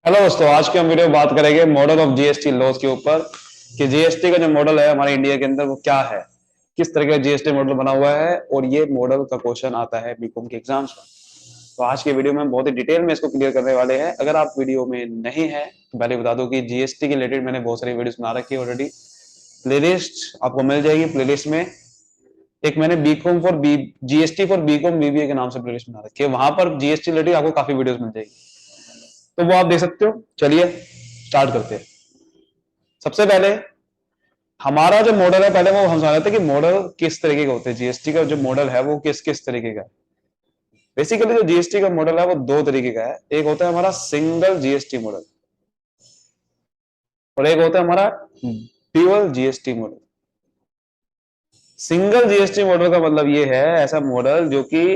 Hello दोस्तों, आज की हम वीडियो में बात करेंगे मॉडल ऑफ जीएसटी लॉज के ऊपर कि जीएसटी का जो मॉडल है हमारे इंडिया के अंदर वो क्या है, किस तरह का जीएसटी मॉडल बना हुआ है और ये मॉडल का क्वेश्चन आता है बीकॉम के एग्जाम्स में। तो आज की वीडियो में हम बहुत ही डिटेल में इसको क्लियर करने वाले हैं। अगर आप वीडियो में नहीं है तो पहले बता दो कि जीएसटी के रिलेटेड मैंने बहुत सारी वीडियोस बना रखी है ऑलरेडी। प्लेलिस्ट आपको मिल जाएगी। प्लेलिस्ट में एक मैंने BCom for B GST for BCom BBA के नाम से प्लेलिस्ट बना रखी है, वहां पर जीएसटी रिलेटेड आपको काफी वीडियोस मिल जाएगी, तो वो आप देख सकते हो। चलिए स्टार्ट करते हैं। सबसे पहले हमारा जो मॉडल है, पहले वो हम समझ रहे थे कि मॉडल किस तरीके का होता है। जीएसटी का जो मॉडल है वो किस किस तरीके का है। बेसिकली जो जीएसटी का मॉडल है वो दो तरीके का है। एक होता है हमारा सिंगल जीएसटी मॉडल और एक होता है हमारा dual GST model. Single GST model का मतलब ये है ऐसा मॉडल जो कि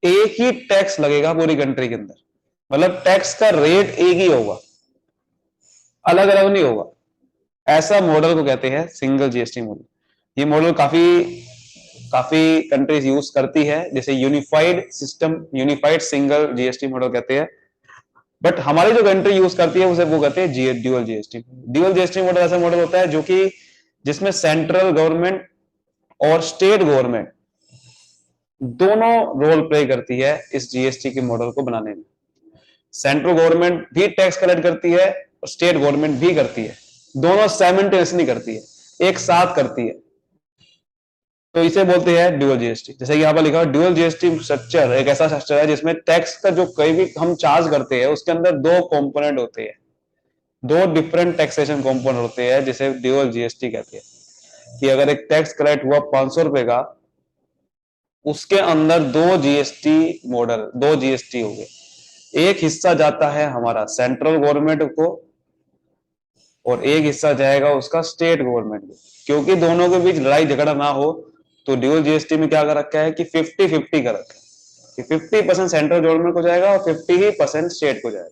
एक ही टैक्स लगेगा पूरी कंट्री के अंदर, मतलब टैक्स का रेट एक ही होगा, अलग अलग नहीं होगा। ऐसा मॉडल को कहते हैं सिंगल जीएसटी मॉडल। ये मॉडल काफी काफी कंट्रीज यूज करती है, जैसे unified system, unified single GST model कहते हैं। बट हमारी जो कंट्री यूज करती है उसे वो कहते हैं dual GST. Dual GST model ऐसा मॉडल होता है जो कि जिसमें सेंट्रल गवर्नमेंट और स्टेट गवर्नमेंट दोनों रोल प्ले करती है इस जीएसटी के मॉडल को बनाने में। सेंट्रल गवर्नमेंट भी टैक्स कलेक्ट करती है और स्टेट गवर्नमेंट भी करती है, दोनों साइमल्टेनियसली करती है, एक साथ करती है। तो इसे बोलते हैं ड्यूअल जीएसटी। जैसे कि यहाँ पर लिखा है ड्यूअल जीएसटी स्ट्रक्चर एक ऐसा स्ट्रक्चर है जिसमें टैक्स का जो कोई भी हम चार्ज करते हैं उसके अंदर दो कंपोनेंट होते हैं, दो डिफरेंट टैक्सेशन कंपोनेंट होते हैं, जिसे ड्यूअल जीएसटी कहते हैं। कि अगर एक टैक्स कलेक्ट हुआ 500 रुपए का, उसके अंदर दो जीएसटी मॉडल, दो जीएसटी हो गए। एक हिस्सा जाता है हमारा सेंट्रल गवर्नमेंट को और एक हिस्सा जाएगा उसका स्टेट गवर्नमेंट को। क्योंकि दोनों के बीच लड़ाई झगड़ा ना हो तो ड्यूअल जीएसटी में क्या कर रखा है कि 50-50 कर रखा है कि 50% सेंट्रल गवर्नमेंट को जाएगा और 50% स्टेट को जाएगा।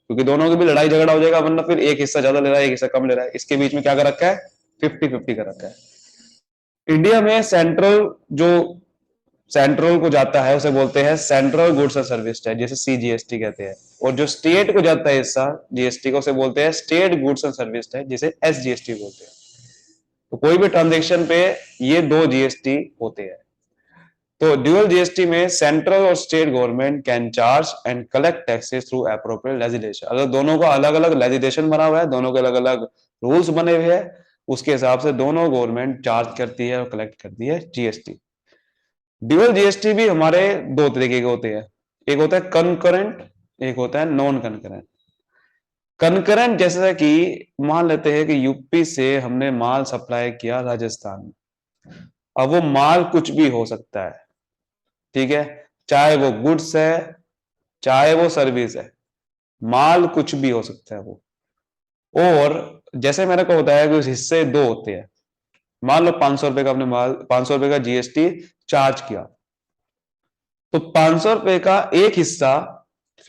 क्योंकि दोनों के बीच लड़ाई झगड़ा हो जाएगा, वरना फिर एक हिस्सा ज्यादा ले रहा है एक हिस्सा कम ले रहा है। इसके बीच में क्या कर रखा है, 50-50 कर रखा है। इंडिया में जो सेंट्रल को जाता है उसे बोलते हैं central goods and service tax, जैसे सीजीएसटी कहते हैं। और जो स्टेट को जाता है हिस्सा जीएसटी को, उसे बोलते हैं state goods and service tax, जिसे एसजीएसटी बोलते हैं। तो कोई भी ट्रांजेक्शन पे ये दो जीएसटी होते हैं। तो ड्यूअल जीएसटी में सेंट्रल और state government can charge and collect taxes through appropriate legislation. अगर दोनों का अलग अलग लेजिस्लेशन बना हुआ है, दोनों के अलग अलग रूल्स बने हुए हैं, उसके हिसाब से दोनों गवर्नमेंट चार्ज करती है और कलेक्ट करती है जीएसटी। ड्यूअल जीएसटी भी हमारे दो तरीके के होते हैं, एक होता है कंकरेंट, एक होता है नॉन कंकरेंट। कंकरेंट जैसा कि मान लेते हैं कि यूपी से हमने माल सप्लाई किया राजस्थान में। अब वो माल कुछ भी हो सकता है, ठीक है, चाहे वो गुड्स है चाहे वो सर्विस है, माल कुछ भी हो सकता है वो। और जैसे मैंने को बताया कि उस हिस्से दो होते हैं। मान लो 500 रुपए का अपने माल, 500 रुपए का जीएसटी चार्ज किया, तो 500 रुपए का एक हिस्सा,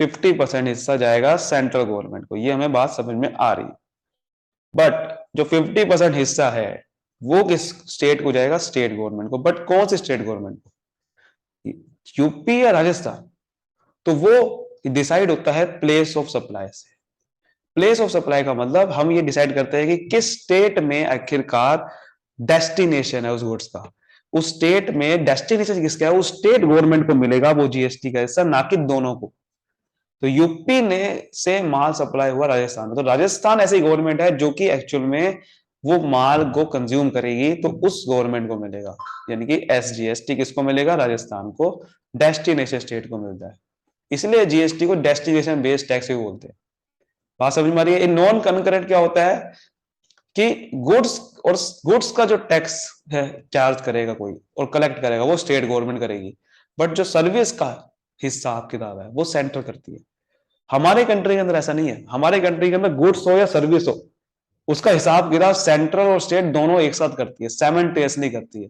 50% हिस्सा जाएगा सेंट्रल गवर्नमेंट को। ये हमें बात समझ में आ रही है। बट जो 50% हिस्सा है वो किस स्टेट को जाएगा, स्टेट गवर्नमेंट को। बट कौन सी स्टेट गवर्नमेंट को, यूपी या राजस्थान? तो वो डिसाइड होता है प्लेस ऑफ सप्लाई से। प्लेस ऑफ सप्लाई का मतलब हम ये डिसाइड करते हैं कि किस स्टेट में आखिरकार डेस्टिनेशन है उस गुड्स का। उस स्टेट में डेस्टिनेशन किसका है, उस स्टेट गवर्नमेंट को मिलेगा वो जीएसटी का हिस्सा, ना कि दोनों को। तो यूपी ने से माल सप्लाई हुआ राजस्थान में, तो राजस्थान ऐसी गवर्नमेंट है जो कि एक्चुअल में वो माल को कंज्यूम करेगी, तो उस गवर्नमेंट को मिलेगा। यानी कि एसजीएसटी किसको मिलेगा, राजस्थान को, डेस्टिनेशन स्टेट को मिलता है। इसलिए जीएसटी को डेस्टिनेशन बेस्ड टैक्स भी बोलते हैं। बात समझ में आ रही है। नॉन कंकरेंट क्या होता है कि गुड्स, और गुड्स का जो टैक्स है चार्ज करेगा कोई और कलेक्ट करेगा वो स्टेट गवर्नमेंट करेगी। बट जो सर्विस का हिसाब किताब है वो सेंटर करती है। हमारे कंट्री के अंदर ऐसा नहीं है। हमारे कंट्री के अंदर गुड्स हो या सर्विस हो, उसका हिसाब किताब सेंट्रल और स्टेट दोनों एक साथ करती है, साइमल्टेनियसली करती है।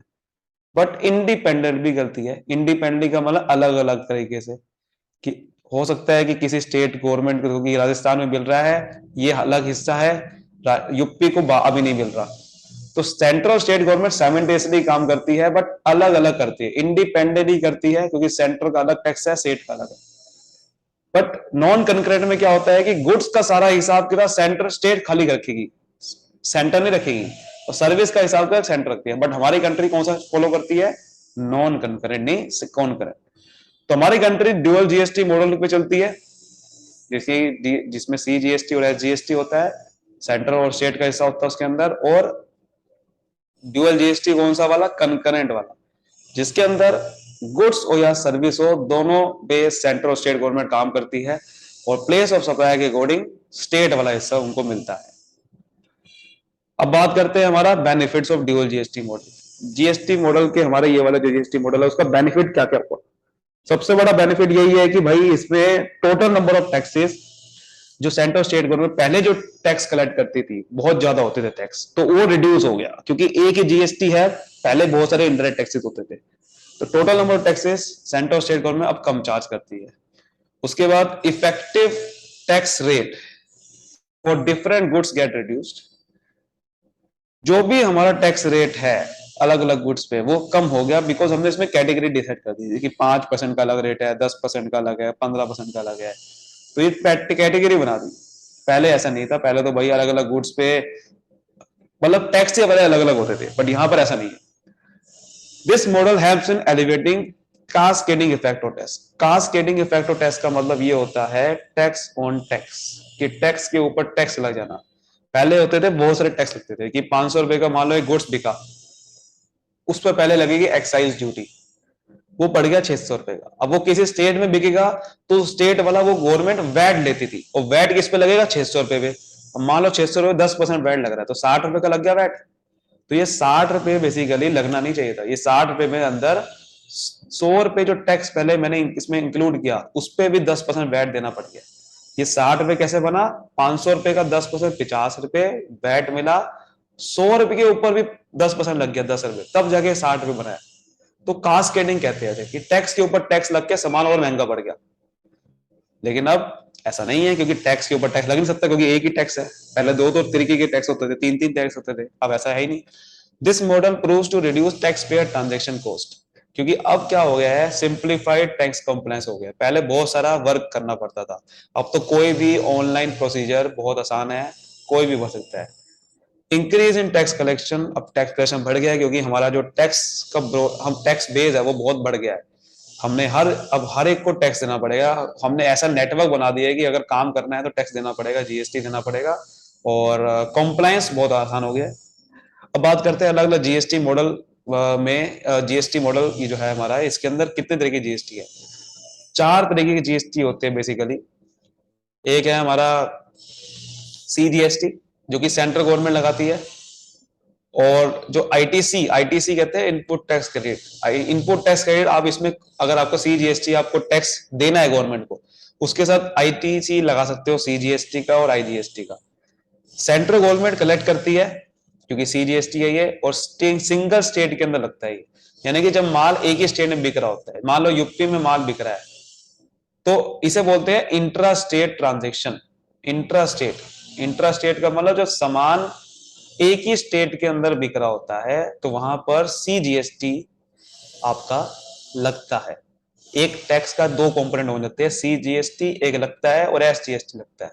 बट इंडिपेंडेंट भी करती है। इंडिपेंडेंटली का मतलब अलग अलग तरीके से, कि हो सकता है कि किसी स्टेट गवर्नमेंट को, क्योंकि राजस्थान में मिल रहा है ये अलग हिस्सा है, यूपी को अभी नहीं मिल रहा, तो सेंट्रल स्टेट गवर्नमेंट साइमल्टेनियसली काम करती है बट अलग अलग करती है, इंडिपेंडेंटली करती है, क्योंकि सेंट्रल का अलग टैक्स है, स्टेट का अलग है। बट नॉन कंकरेंट में क्या होता है कि गुड्स का सारा हिसाब किताब सेंटर स्टेट खाली रखेगी, सेंटर नहीं रखेगी, और सर्विस का हिसाब किताब सेंटर रखती है। बट हमारी कंट्री कौन सा फॉलो करती है? नॉन कंकरेंट, नहीं कॉन्करेंट। तो हमारी कंट्री ड्यूअल जीएसटी मॉडल पे चलती है, जिसमें सीजीएसटी और एसजीएसटी होता है, सेंट्रल और स्टेट का हिस्सा होता है उसके अंदर। और ड्यूअल जीएसटी कौन सा वाला? कंकरेंट वाला, जिसके अंदर गुड्स हो या सर्विस हो, दोनों बेस सेंट्रल और स्टेट गवर्नमेंट काम करती है, और प्लेस ऑफ सप्लाई के अकॉर्डिंग स्टेट वाला हिस्सा उनको मिलता है। अब बात करते हैं हमारा benefits of dual GST model. GST model के हमारे ये वाला जो जीएसटी मॉडल है उसका बेनिफिट क्या क्या हुआ? सबसे बड़ा बेनिफिट यही है कि भाई इसमें टोटल नंबर ऑफ टैक्सेस, जो सेंट्रल स्टेट गवर्नमेंट पहले जो टैक्स कलेक्ट करती थी बहुत ज्यादा होते थे टैक्स, तो वो रिड्यूस हो गया, क्योंकि एक ही जीएसटी है, पहले बहुत सारे इंडायरेक्ट टैक्सेस होते थे। तो total number of taxes central state government अब कम चार्ज करती है। उसके बाद effective tax rate for different goods gate reduced. जो भी हमारा टैक्स रेट है अलग अलग गुड्स पे वो कम हो गया, बिकॉज हमने इसमें कैटेगरी डिसाइड कर दी कि 5% का अलग रेट है, 10% का अलग है, 15% का अलग है। तो ये कैटेगरी बना दी। पहले ऐसा नहीं था, पहले तो भाई अलग अलग गुड्स पे मतलब टैक्स से पहले अलग अलग होते थे, बट यहां पर ऐसा नहीं है। This model helps in elevating cascading effect of tax. Cascading effect of tax का मतलब ये होता है टैक्स ऑन टैक्स, कि टैक्स के ऊपर टैक्स लग जाना। पहले होते थे बहुत सारे टैक्स लगते थे कि 500 रुपए का मान लो एक गुड्स बिका, उस पर पहले लगेगी एक्साइज ड्यूटी, वो पड़ गया 600 रुपए का। अब वो किसी स्टेट में बिकेगा तो स्टेट वाला वो गवर्नमेंट वैट लेती थी, और वैट किस पे लगेगा? 600 रुपए पे। अब मान लो 600 रुपए 10% वैट लग रहा है, तो 60 रुपए का लग गया वैट। तो ये 60 रुपए बेसिकली लगना नहीं चाहिए था। ये 60 रुपए में अंदर 100 रुपए जो टैक्स पहले मैंने इसमें इंक्लूड किया, उस पर भी 10% वैट देना पड़ गया। ये 60 रुपए कैसे बना? 500 रुपए का 10%, 50 रुपए वैट मिला, 100 रुपए के ऊपर भी 10% लग गया, 10 रुपए, तब जाके 60 रुपए बनाया। तो कास्केडिंग कहते हैं कि टैक्स के ऊपर टैक्स लग के सामान और महंगा पड़ गया। लेकिन अब ऐसा नहीं है, क्योंकि टैक्स के ऊपर टैक्स लग नहीं सकता, क्योंकि एक ही टैक्स है। पहले दो दो तरीके के टैक्स होते थे, तीन तीन टैक्स होते थे, अब ऐसा है ही नहीं। This model proves to reduce tax payer transaction cost, क्योंकि अब क्या हो गया है? सिंप्लीफाइड टैक्स कंप्लायंस हो गया। पहले बहुत सारा वर्क करना पड़ता था, अब तो कोई भी ऑनलाइन प्रोसीजर बहुत आसान है, कोई भी भर सकता है। इंक्रीज इन टैक्स कलेक्शन, अब टैक्स कलेक्शन बढ़ गया है, क्योंकि हमारा जो टैक्स का हम टैक्स बेस है वो बहुत बढ़ गया है। हमने अब हर एक को टैक्स देना पड़ेगा। हमने ऐसा नेटवर्क बना दिया है कि अगर काम करना है तो टैक्स देना पड़ेगा, जीएसटी देना पड़ेगा, और कंप्लायंस बहुत आसान हो गया है। अब बात करते हैं अलग अलग जीएसटी मॉडल में। जीएसटी मॉडल ये जो है हमारा, इसके अंदर कितने तरह की जीएसटी है? 4 तरीके की जीएसटी होते हैं बेसिकली। एक है हमारा सीजीएसटी, जो कि सेंट्रल गवर्नमेंट लगाती है। और जो आईटीसी, आईटीसी कहते हैं input tax credit. Input tax credit, आप इसमें अगर आपको सीजीएसटी आपको टैक्स देना है गवर्नमेंट को, उसके साथ आईटीसी लगा सकते हो, सीजीएसटी का और आईजीएसटी का। सेंट्रल गवर्नमेंट कलेक्ट करती है, क्योंकि सीजीएसटी है ये, और सिंगल स्टेट के अंदर लगता है ये। यानी कि जब माल एक ही स्टेट में बिक रहा होता है, मान लो यूपी में माल बिक रहा है, तो इसे बोलते हैं intra state transaction. Intra state का मतलब जो सामान एक ही स्टेट के अंदर बिक रहा होता है, तो वहां पर सीजीएसटी आपका लगता है। एक टैक्स का दो कंपोनेंट हो जाते हैं, सीजीएसटी एक लगता है और एसजीएसटी लगता है।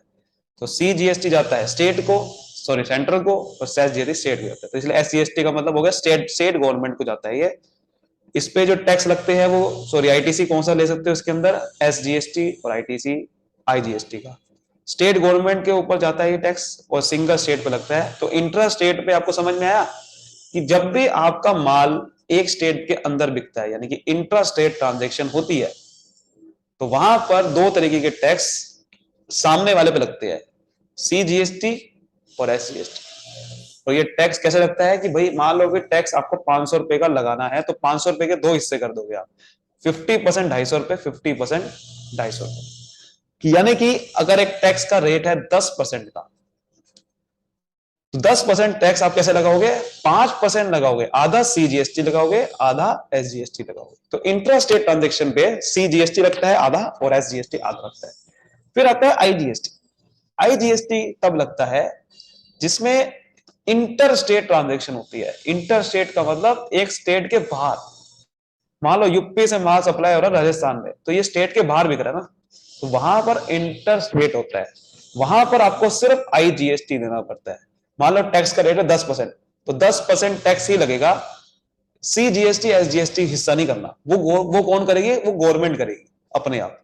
तो सीजीएसटी जाता है स्टेट को, सॉरी सेंट्रल को, और एसजीएसटी स्टेट को जाता है। तो इसलिए एसजीएसटी का मतलब हो गया स्टेट गवर्नमेंट को जाता है ये। इस पे जो टैक्स लगते हैं वो, सॉरी आईटीसी कौन सा ले सकते हो इसके अंदर? एसजीएसटी और आईटीसी आईजीएसटी का। स्टेट गवर्नमेंट के ऊपर जाता है ये टैक्स, और सिंगल स्टेट पे लगता है। तो इंट्रा स्टेट पे आपको समझ में आया कि जब भी आपका माल एक स्टेट के अंदर बिकता है, यानी कि इंट्रा स्टेट ट्रांजेक्शन होती है, तो वहां पर दो तरीके के टैक्स सामने वाले पे लगते हैं, सीजीएसटी और एसजीएसटी। और ये टैक्स कैसे लगता है कि भाई मान लो कि टैक्स आपको 500 रुपए का लगाना है, तो 500 रुपए के दो हिस्से कर दोगे आप, 50% 250 रुपए, 50% 250 रुपए। यानी कि अगर एक टैक्स का रेट है 10% का, तो 10% टैक्स आप कैसे लगाओगे? 5% लगाओगे, आधा सीजीएसटी लगाओगे, आधा एसजीएसटी लगाओगे। तो इंट्रा स्टेट ट्रांजेक्शन पे सीजीएसटी लगता है आधा और एसजीएसटी आधा लगता है। फिर आता है आईजीएसटी। आईजीएसटी तब लगता है जिसमें इंटर स्टेट ट्रांजेक्शन होती है। इंटर स्टेट का मतलब एक स्टेट के बाहर। मान लो यूपी से माल सप्लाई हो रहा है राजस्थान में, तो ये स्टेट के बाहर बिक रहा है ना, तो वहां पर इंटर स्टेट होता है, वहां पर आपको सिर्फ आईजीएसटी देना पड़ता है। मान लो टैक्स का रेट है 10%, तो 10% टैक्स ही लगेगा। सीजीएसटी एसजीएसटी हिस्सा नहीं करना, वो कौन करेगी, वो गवर्नमेंट करेगी अपने आप।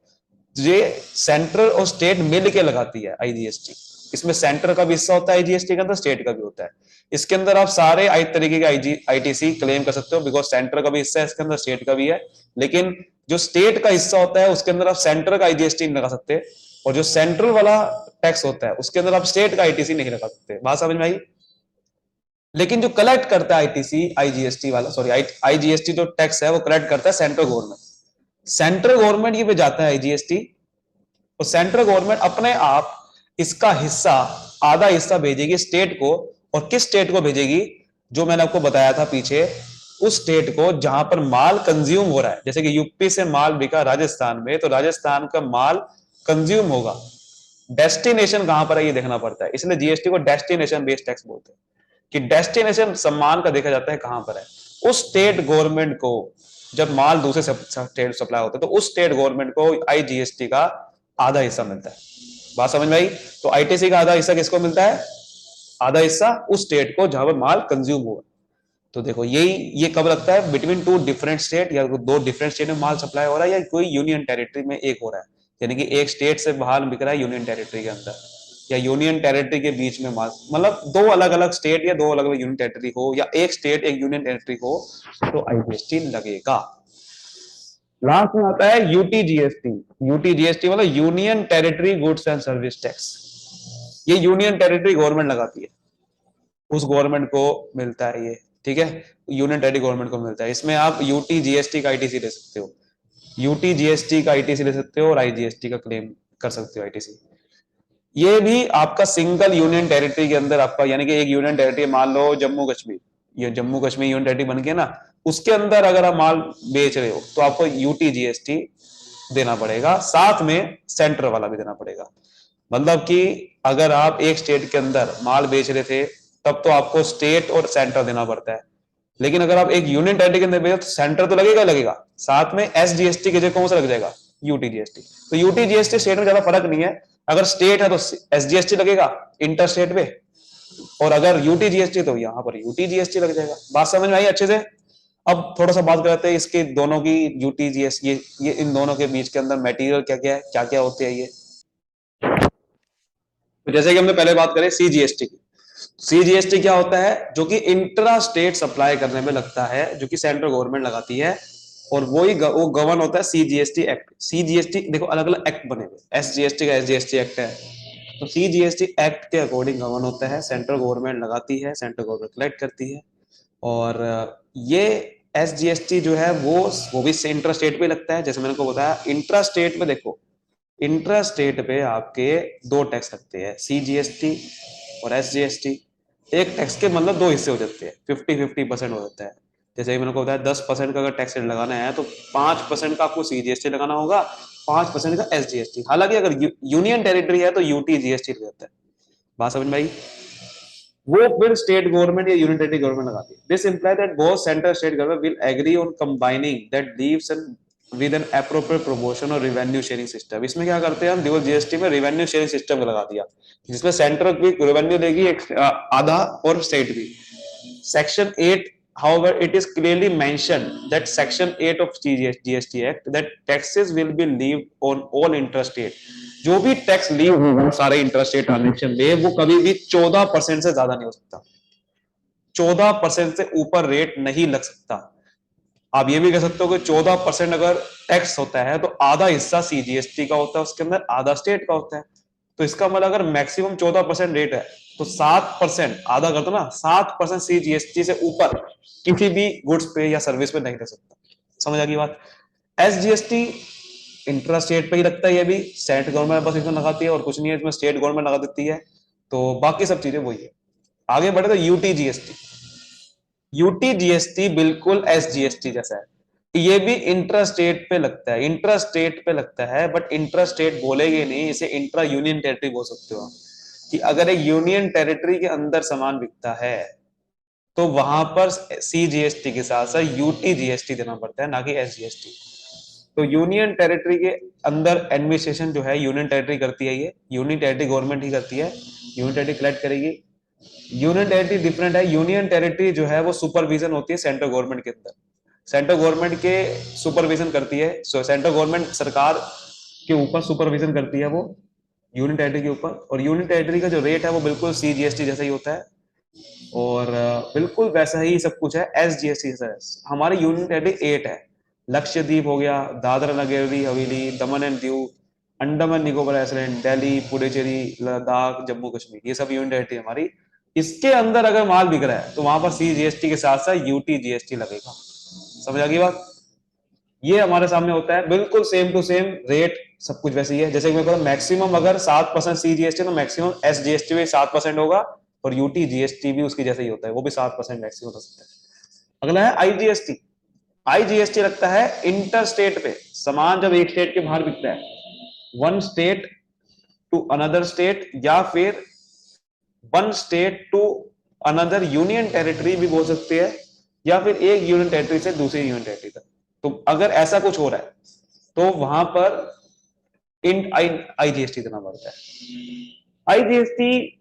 ये सेंट्रल और स्टेट मिल के लगाती है आईजीएसटी। इसमें सेंटर का भी हिस्सा होता है आईजीएसटी के अंदर, स्टेट का भी होता है। इसके अंदर आप सारे तरीके के आईटीसी क्लेम कर सकते हो, बिकॉज सेंटर का भी हिस्सा है इसके अंदर, स्टेट का भी है। लेकिन जो स्टेट का हिस्सा होता है उसके अंदर आप सेंटर का आईजीएसटी नहीं लगा सकते, और जो सेंट्रल वाला टैक्स होता है उसके अंदर आप स्टेट का आईटीसी नहीं लगा सकते। बात समझ में आई? लेकिन जो कलेक्ट करता है आईटीसी आईजीएसटी वाला, सॉरी आईजीएसटी जो टैक्स है वो कलेक्ट करता है सेंट्रल गवर्नमेंट। सेंट्रल गवर्नमेंट ये पे जाता है आईजीएसटी, तो सेंट्रल गवर्नमेंट अपने आप इसका हिस्सा, आधा हिस्सा भेजेगी स्टेट को। और किस स्टेट को भेजेगी? जो मैंने आपको बताया था पीछे, उस स्टेट को जहां पर माल कंज्यूम हो रहा है। जैसे कि यूपी से माल बिका राजस्थान में, तो राजस्थान का माल कंज्यूम होगा। डेस्टिनेशन कहां पर है ये देखना पड़ता है, इसलिए जीएसटी को डेस्टिनेशन बेस्ड टैक्स बोलते हैं, कि डेस्टिनेशन सम्मान का देखा जाता है कहां पर है। उस स्टेट गवर्नमेंट को जब माल दूसरे स्टेट सप्लाई होता है, तो उस स्टेट गवर्नमेंट को आईजीएसटी का आधा हिस्सा मिलता है। बात समझ में आई? तो आईटीसी का आधा हिस्सा किसको मिलता है? आधा हिस्सा उस स्टेट को जहां पर माल कंज्यूम हुआ। तो देखो ये कब लगता है? बिटवीन टू डिफरेंट स्टेट, या दो डिफरेंट स्टेट में माल सप्लाई हो रहा है, या कोई यूनियन टेरिटरी में एक हो रहा है। यानी कि एक स्टेट से बाहर बिक रहा है यूनियन टेरिटरी के अंदर, या यूनियन टेरिटरी के बीच में माल, मतलब दो अलग अलग स्टेट या दो अलग अलग यूनियन टेरिटरी हो, या एक स्टेट एक यूनियन टेरिटरी हो, तो आईजीएसटी लगेगा। लास्ट में आता है यूटीजीएसटी। यूटीजीएसटी मतलब union territory goods and service tax. ये यूनियन टेरिटरी गवर्नमेंट लगाती है, उस गवर्नमेंट को मिलता है ये, ठीक है। यूनियन टेरिटरी गवर्नमेंट को मिलता है। इसमें आप यूटीजीएसटी का आईटीसी ले सकते हो, यूटीजीएसटी का आईटीसी ले सकते हो, और आईजीएसटी का क्लेम कर सकते हो आईटीसी। ये भी आपका सिंगल यूनियन टेरिटरी के अंदर आपका, यानी कि एक यूनियन टेरिटरी मान लो जम्मू कश्मीर, ये जम्मू कश्मीर यूनियन टेरिटरी बन गया ना, उसके अंदर अगर आप माल बेच रहे हो तो आपको यूटीजीएसटी देना पड़ेगा, साथ में सेंटर वाला भी देना पड़ेगा। मतलब कि अगर आप एक स्टेट के अंदर माल बेच रहे थे तब तो आपको स्टेट और सेंटर देना पड़ता है। लेकिन अगर आप एक यूनियन टेरिटरी के अंदर बेचो तो सेंटर तो लगेगा लगेगा, साथ में एसजीएसटी की जगह कौन सा लग जाएगा? यूटीजीएसटी। तो यूटीजीएसटी स्टेट में ज्यादा फर्क नहीं है। अगर स्टेट है तो एसजीएसटी लगेगा इंटर स्टेट पे, और अगर यूटीजीएसटी तो यहां पर यूटीजीएसटी लग जाएगा। बात समझ में आई अच्छे से? अब थोड़ा सा बात करते हैं इसके दोनों की, यूटीजीएस ये इन दोनों के बीच के अंदर मटेरियल क्या क्या है, क्या क्या होते हैं ये। तो जैसे कि हमने पहले बात करें सीजीएसटी की, सीजीएसटी क्या होता है? जो कि इंट्रा स्टेट सप्लाई करने में लगता है, जो कि सेंट्रल गवर्नमेंट लगाती है, और वो गवर्न होता है सीजीएसटी एक्ट। सीजीएसटी देखो अलग अलग एक्ट बने हुए, एसजीएसटी का एसजीएसटी एक्ट है, तो सीजीएसटी एक्ट के अकॉर्डिंग गवर्न होता है, सेंट्रल गवर्नमेंट लगाती है, सेंट्रल गवर्नमेंट कलेक्ट करती है। और ये एसजीएसटी जो है वो भी इंट्रा स्टेट पे लगता है। जैसे मैंने को बताया, इंट्रा स्टेट में देखो, इंट्रा स्टेट पे आपके दो टैक्स लगते हैं, सीजीएसटी और एसजीएसटी। एक टैक्स के मतलब दो हिस्से हो जाते हैं, 50-50% हो जाता है। जैसे मैंने को बताया 10% का अगर टैक्स रेट लगाना है तो 5% का आपको सीजीएसटी लगाना होगा, 5% का एसजीएसटी। हालांकि अगर यूनियन टेरिटरी है तो यूटीजीएसटी रहता है। बात समझ में आई? वो फिर स्टेट गवर्नमेंट या यूनियन टेरिटरी गवर्नमेंट लगाती है। This imply that both central state government will agree on combining that leaves and with an appropriate proportion और रिवेन्यू शेयरिंग सिस्टम। इसमें क्या करते हैं हम, डिवोर्स जीएसटी में रिवेन्यू शेयरिंग सिस्टम लगा दिया, जिसमें सेंट्रल भी रेवेन्यू देगी आधा, और स्टेट भी। Section 8, however it is clearly mentioned that section 8 of GST act that taxes will be levied on all interstate। जो भी टैक्स लीव होगा सारे इंटरस्टेट ट्रांजेक्शन में, वो कभी भी 14% से ज्यादा नहीं हो सकता, 14% से ऊपर रेट नहीं लग सकता। आप ये भी कह सकते हो कि 14% अगर टैक्स होता है तो आधा हिस्सा सीजीएसटी का होता है, उसके अंदर आधा स्टेट का होता है। तो इसका मतलब अगर मैक्सिमम 14% रेट है तो 7%, आधा कर दो ना, 7% सीजीएसटी से ऊपर किसी भी गुड्स पे या सर्विस पे नहीं रह सकता। समझ आ गई बात? एसजीएसटी इंट्रा स्टेट पे ही लगता है, ये भी सेंट्रल गवर्नमेंट बस इसमें लगाती है और कुछ नहीं है, इसमें स्टेट गवर्नमेंट लगा देती है। तो बाकी सब चीजें वही है। आगे बढ़े तो यूटीजीएसटी। यूटीजीएसटी बिल्कुल एसजीएसटी जैसा है, ये भी इंट्रा स्टेट पे लगता है, इंट्रा स्टेट पे लगता है, बट इंट्रा स्टेट बोलेगे नहीं, इसे इंट्रा यूनियन टेरिटरी बोल सकते हो। कि अगर एक यूनियन टेरिटरी के अंदर सामान बिकता है तो वहां पर सीजीएसटी के साथ साथ यूटीजीएसटी देना पड़ता है, ना कि एसजीएसटी। तो यूनियन टेरिटरी के अंदर एडमिनिस्ट्रेशन जो है यूनियन टेरिटरी करती है, ये यूनियन टेरिटरी गवर्नमेंट ही करती है, यूनियन टेरिटरी कलेक्ट करेगी। यूनियन टेरिटरी डिफरेंट है, यूनियन टेरिटरी जो है वो सुपरविजन होती है सेंट्रल गवर्नमेंट के अंदर, सेंट्रल गवर्नमेंट के सुपरविजन करती है। सो सेंट्रल गवर्नमेंट सरकार के ऊपर सुपरविजन करती है वो यूनियन टेरिटरी के ऊपर। और यूनियन टेरिटरी का जो रेट है वो बिल्कुल सीजीएसटी जैसा ही होता है, और बिल्कुल वैसा ही सब कुछ है एसजीएसटी जैसा। हमारी यूनियन टेरिटरी 8 है, लक्षद्वीप हो गया, दादरा नगर हवेली, दमन एंड दीव, अंडमान निकोबार आइलैंड, दिल्ली, पुडुचेरी, लद्दाख, जम्मू कश्मीर, ये सब यूनियन टेरिटरी हमारी। इसके अंदर अगर माल बिक रहा है तो वहां पर सीजीएसटी के साथ साथ यूटीजीएसटी लगेगा। समझ आ गई बात? ये हमारे सामने होता है, बिल्कुल सेम टू सेम रेट, सब कुछ वैसे ही है। जैसे कि मैं मैक्सिमम अगर 7% सीजीएसटी तो मैक्सिमम एसजीएसटी भी 7% होगा, और यूटी जीएसटी भी उसकी जैसे ही होता है, वो भी 7% मैक्सिमम हो सकता है। अगला है आईजीएसटी। आईजीएसटी लगता है इंटर स्टेट पे, सामान जब एक स्टेट के बाहर बिकता है, one state to another state, या फिर one state to another union territory भी बोल सकते हैं, या फिर एक यूनियन टेरिटरी से दूसरी यूनियन टेरिटरी तक। तो अगर ऐसा कुछ हो रहा है तो वहां पर इन आईजीएसटी देना पड़ता है। आईजीएसटी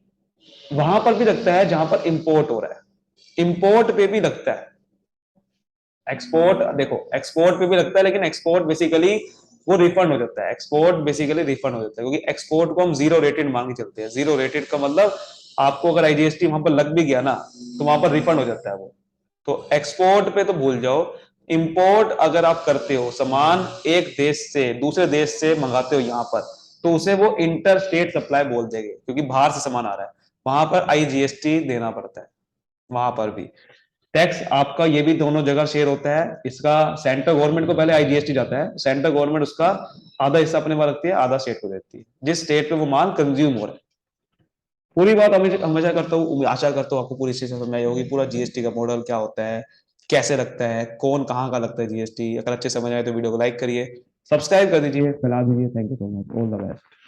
वहां पर भी लगता है जहां पर इंपोर्ट हो रहा है, इंपोर्ट पे भी लगता है। एक्सपोर्ट देखो, एक्सपोर्ट पे भी लगता है, लेकिन एक्सपोर्ट बेसिकली वो रिफंड हो जाता है, एक्सपोर्ट बेसिकली रिफंड हो जाता है, क्योंकि एक्सपोर्ट को हम जीरो रेटेड मांग के चलते हैं। जीरो रेटेड का मतलब आपको अगर आईजीएसटी वहां पर लग भी गया ना तो वहां पर रिफंड हो जाता है वो। तो एक्सपोर्ट पे तो भूल जाओ। इंपोर्ट अगर आप करते हो, सामान एक देश से दूसरे देश से मंगाते हो यहां पर, तो उसे वो इंटर स्टेट सप्लाई बोल देंगे, क्योंकि बाहर से सामान आ रहा है, वहां पर आईजीएसटी देना पड़ता है। वहां पर भी टैक्स आपका ये भी दोनों जगह शेयर होता है। इसका सेंट्रल गवर्नमेंट को पहले आईजीएसटी जाता है, सेंट्रल गवर्नमेंट उसका आधा हिस्सा अपने पास रखती है, आधा स्टेट को देती है, जिस स्टेट पे वो माल कंज्यूम हो रहा है। पूरी बात हमेशा करता हूँ, आशा करता हूँ आपको पूरी चीज समझ में आई होगी, पूरा जीएसटी का मॉडल क्या होता है, कैसे लगता है, कौन कहाँ का लगता है जीएसटी। अगर अच्छे समझ आए तो वीडियो को लाइक करिए, सब्सक्राइब कर दीजिए, फैला दीजिए। Thank you so much, all the best.